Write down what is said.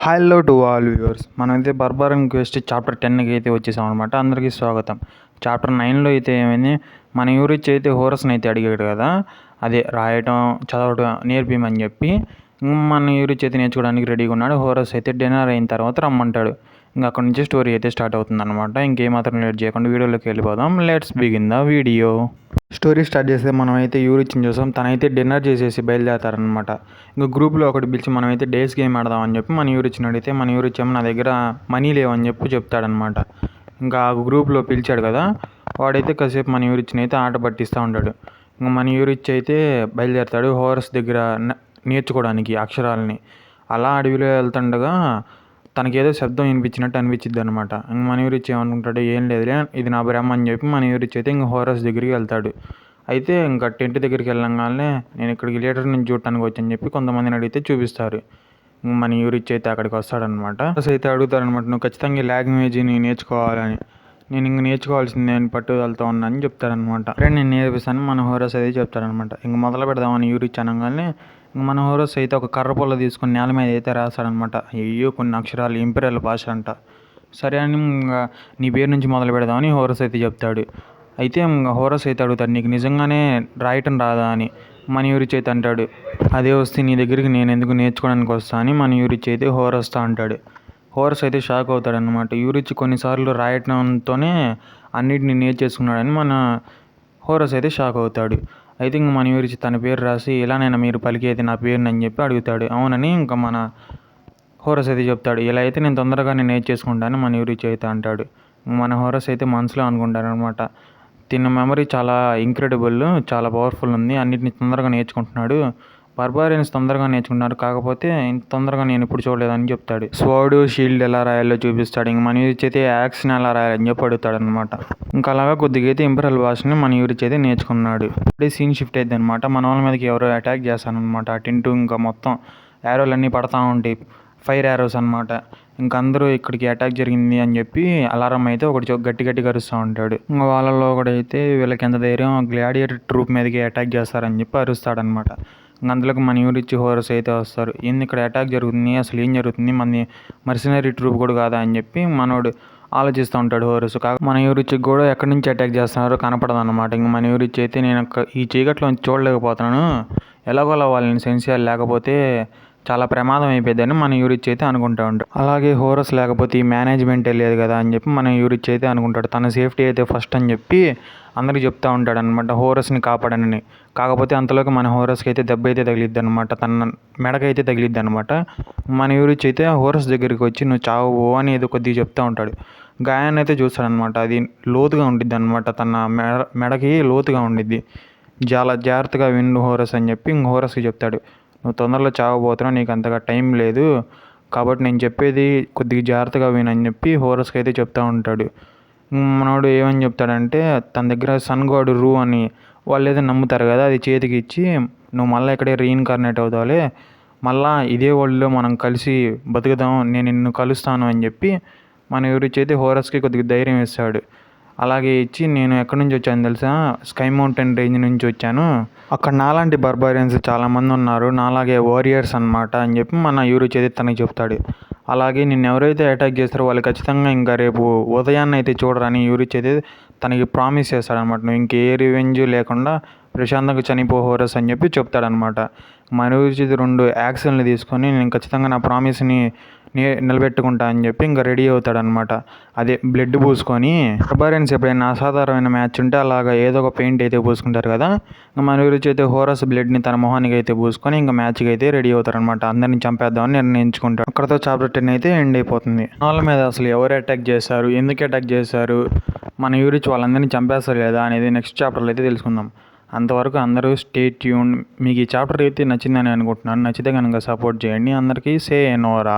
Hello to all viewers. మనమైతే బర్బరన్ quest chapter 10కి అయితే వచ్చేసాం అనమాట. అందరికీ స్వాగతం. చాప్టర్ 9లో అయితే ఏమైంది, మన యూరిచ్ అయితే హోరస్ని అయితే అడిగాడు కదా, అదే రాయటం చదవటం నేర్పిమని చెప్పి. మన యూరిచ్ అయితే నేర్చుకోవడానికి రెడీగా ఉన్నాడు. హోరస్ అయితే డిన్నర్ అయిన తర్వాత రమ్మంటాడు. ఇంకా అక్కడ నుంచి స్టోరీ అయితే స్టార్ట్ అవుతుంది అనమాట. ఇంకేమాత్రం లేట్ చేయకుండా వీడియోలోకి వెళ్ళిపోదాం. Let's begin the video. Story start చేస్తే మనమైతే యూరిచ్ని చూసాం. తనైతే డిన్నర్ చేసేసి బయలుదేరతారనమాట. ఇంకా గ్రూప్లో ఒకటి పిలిచి మనమైతే డేస్ గేమ్ ఆడదామని చెప్పి మన యూరిచ్ని అడిగితే, మన యూరిచ్ ఏమో నా దగ్గర మనీ లేవని చెప్పి చెప్తాడనమాట. ఇంకా ఆ గ్రూప్లో పిలిచాడు కదా, వాడైతే కాసేపు మన యూరిచ్ని అయితే ఆట పట్టిస్తూ ఉంటాడు. ఇంకా మన యూరిచ్ అయితే బయలుదేరుతాడు హోరస్ దగ్గర నేర్చుకోవడానికి అక్షరాలని. అలా అడవిలో వెళ్తుండగా తనకేదో శబ్దం వినిపించినట్టు అనిపించిద్ది అనమాట. ఇంక మన యూరిచ్ ఏమనుకుంటాడు, ఏం లేదులే ఇది నా బ్రహ్మ అని చెప్పి మన యూరిచ్ అయితే ఇంక హోరస్ దగ్గరికి వెళ్తాడు. అయితే ఇంకా టెంట్ దగ్గరికి వెళ్ళంగానే నేను ఇక్కడికి లీటర్ నుంచి చూడటానికి వచ్చని చెప్పి కొంతమందిని అడిగితే చూపిస్తారు. మన యూరిచ్ అయితే అక్కడికి వస్తాడనమాట. అయితే అడుగుతారనమాట, నువ్వు ఖచ్చితంగా లాంగ్వేజ్ని నేర్చుకోవాలని. నేను ఇంక నేర్చుకోవాల్సింది నేను పట్టుదలతో ఉన్నాను అని చెప్తారనమాట. ఫ్రెండ్ నేను నేర్పిస్తాను మన హోరస్ అయితే చెప్తారనమాట. ఇంక మొదలు పెడదామని యూరిచ్ అనగానే ఇంక మన హోరస్ అయితే ఒక కర్ర పొల్ల తీసుకుని నేల మీద అయితే రాస్తాడనమాట. అయ్యో కొన్ని అక్షరాలు ఇంపీరియల్ భాష అంట. సరే అని ఇంకా నీ పేరు నుంచి మొదలు పెడదామని హోరస్ అయితే చెప్తాడు. అయితే ఇంకా హోరస్ అయితే అడుగుతాడు, నీకు నిజంగానే రాయటం రాదా అని. మన యూరిచ్ అయితే అంటాడు, అదే వస్తే నీ దగ్గరికి నేను ఎందుకు నేర్చుకోవడానికి వస్తా అని మన యూరిచ్ అయితే హోరస్తో అంటాడు. హోరస్ అయితే షాక్ అవుతాడనమాట. యూరిచ్ కొన్నిసార్లు రాయటంతోనే అన్నిటిని నేర్చేసుకున్నాడని మన హోరస్ అయితే షాక్ అవుతాడు. అయితే ఇంక మన యూరిచ్ తన పేరు రాసి, ఇలానైనా మీరు పలికేది నా పేరుని అని చెప్పి అడుగుతాడు. అవునని ఇంకా మన హోరస్ అయితే చెప్తాడు. ఇలా అయితే నేను తొందరగానే నేర్చేసుకుంటాను మన యూరిచ్ అయితే అంటాడు. మన హోరస్ అయితే మనసులో అనుకుంటారనమాట, తిన్న మెమరీ చాలా ఇంక్రెడిబుల్, చాలా పవర్ఫుల్ ఉంది, అన్నిటిని తొందరగా నేర్చుకుంటున్నాడు. బర్బారియన్స్ తొందరగా నేర్చుకున్నారు, కాకపోతే ఇంత తొందరగా నేను ఇప్పుడు చూడలేదని చెప్తాడు. స్వర్డ్ షీల్డ్ ఎలా రాయాలో చూపిస్తాడు. ఇంక మన యూరిచ్ అయితే యాక్షన్ ఎలా రాయాలని చెప్పి అడుగుతాడు అనమాట. ఇంకా అలాగా కొద్దిగా అయితే ఇంపీరియల్ భాషని మన యూరిచ్ అయితే నేర్చుకున్నాడు. అప్పుడే సీన్ షిఫ్ట్ అయింది అనమాట. మన వాళ్ళ మీదకి ఎవరో అటాక్ చేస్తానమాట. ఆ టెంటు ఇంకా మొత్తం యారోలన్నీ పడతా ఉంటాయి, ఫైర్ యారోస్ అనమాట. ఇంక అందరూ ఇక్కడికి అటాక్ జరిగింది అని చెప్పి అలారం అయితే ఒకటి గట్టి గట్టిగా అరుస్తూ ఉంటాడు. ఇంకా వాళ్ళలో ఒకడైతే వీళ్ళకి ఎంత ధైర్యం, గ్లాడియేటర్ ట్రూప్ మీదకి అటాక్ చేస్తారని చెప్పి అరుస్తాడనమాట. ఇంక అందులోకి మన యూరిచ్ హోరస్ అయితే వస్తారు. ఏంది ఇక్కడ అటాక్ జరుగుతుంది, అసలు ఏం జరుగుతుంది, మన మర్సినరీ ట్రూప్ కూడా కాదా అని చెప్పి మనోడు ఆలోచిస్తూ ఉంటాడు హోరస్. మన యూరిచ్ కూడా ఎక్కడి నుంచి అటాక్ చేస్తున్నారో కనపడదు అనమాట. ఇంక మన యూరిచ్ అయితే నేను ఈ చీకట్లో చూడలేకపోతున్నాను, ఎలాగోలా వాళ్ళని సెన్స్ చేయాలి, లేకపోతే చాలా ప్రమాదం అయిపోయిందని మన యూరిచ్ అయితే అనుకుంటూ ఉంటాడు. అలాగే హోరస్ లేకపోతే ఈ మేనేజ్మెంటే లేదు కదా అని చెప్పి మన యూరిచ్ అయితే అనుకుంటాడు. తన సేఫ్టీ అయితే ఫస్ట్ అని చెప్పి అందరికి చెప్తూ ఉంటాడు అనమాట, హోరస్ని కాపాడనని. కాకపోతే అంతలోకి మన హోరస్కి అయితే దెబ్బ అయితే తగిలిద్ది అనమాట, తన మెడకైతే తగిలిద్ది అనమాట. మన యూరిచ్ అయితే హోరస్ దగ్గరికి వచ్చి నువ్వు చావు అని ఏదో కొద్దిగా చెప్తూ ఉంటాడు. గాయాన్ని అయితే చూస్తాడనమాట, అది లోతుగా ఉండిద్ది అనమాట, తన మెడకి లోతుగా ఉండిద్ది. చాలా జాగ్రత్తగా విండు హోరస్ అని చెప్పి ఇంక హోరస్కి చెప్తాడు, నువ్వు తొందరలో చావబోతున్నావు, నీకు అంతగా టైం లేదు, కాబట్టి నేను చెప్పేది కొద్దిగా జాగ్రత్తగా వినని చెప్పి హోరస్కి అయితే చెప్తూ ఉంటాడు. మనోడు ఏమని చెప్తాడంటే, తన దగ్గర సన్ గాడ్ రూ అని వాళ్ళు ఏదో నమ్ముతారు కదా, అది చేతికి ఇచ్చి నువ్వు మళ్ళీ ఇక్కడే రీఇన్కార్నేట్ అవుతావులే, మళ్ళీ ఇదే వరల్డ్లో మనం కలిసి బతుకుదాం, నేను నిన్ను కలుస్తాను అని చెప్పి మన యూరిచ్ అయితే హోరస్కి కొద్దిగా ధైర్యం ఇస్తాడు. అలాగే ఇచ్చి, నేను ఎక్కడి నుంచి వచ్చాను తెలుసా, స్కై మౌంటైన్ రేంజ్ నుంచి వచ్చాను, అక్కడ నాలాంటి బర్బారియన్స్ చాలామంది ఉన్నారు, నాలాగే వారియర్స్ అనమాట అని చెప్పి మన యూరిచ్ అయితే తనకి చెప్తాడు. అలాగే నిన్ను ఎవరైతే అటాక్ చేస్తారో వాళ్ళు ఖచ్చితంగా ఇంకా రేపు ఉదయాన్నే అయితే చూడరని యూరిచ్ అయితే తనకి ప్రామిస్ చేస్తాడనమాట. నువ్వు ఇంకే రివెంజ్ లేకుండా ప్రశాంతంగా చనిపో హోరస్ అని చెప్పి చెప్తాడనమాట. మన యూరిచ్ 2 యాక్షన్లు తీసుకొని నేను ఖచ్చితంగా నా ప్రామిస్ని నిలబెట్టుకుంటా అని చెప్పి ఇంకా రెడీ అవుతాడనమాట. అదే బ్లడ్ పూసుకొని, బర్బారియన్స్ ఎప్పుడైనా అసాధారణమైన మ్యాచ్ ఉంటే అలాగా ఏదో ఒక పెయింట్ అయితే పూసుకుంటారు కదా, మన యూరిచ్ అయితే హోరస్ బ్లడ్ని తన మొహానికి అయితే పూసుకొని ఇంకా మ్యాచ్కి అయితే రెడీ అవుతారనమాట. అందరిని చంపేద్దామని నిర్ణయించుకుంటాడు. అక్కడతో చాప్టర్ 10 అయితే ఎండ్ అయిపోతుంది. వాళ్ళ మీద అసలు ఎవరు అటాక్ చేశారు, ఎందుకు అటాక్ చేశారు, మన యూరిచ్ వాళ్ళందరినీ చంపేస్తారు లేదా అనేది నెక్స్ట్ చాప్టర్లో అయితే తెలుసుకుందాం. అంతవరకు అందరూ స్టే ట్యూన్. మీకు ఈ చాప్టర్ అయితే నచ్చిందని అనుకుంటున్నాను. నచ్చితే కనుక సపోర్ట్ చేయండి. అందరికీ సే నోరా.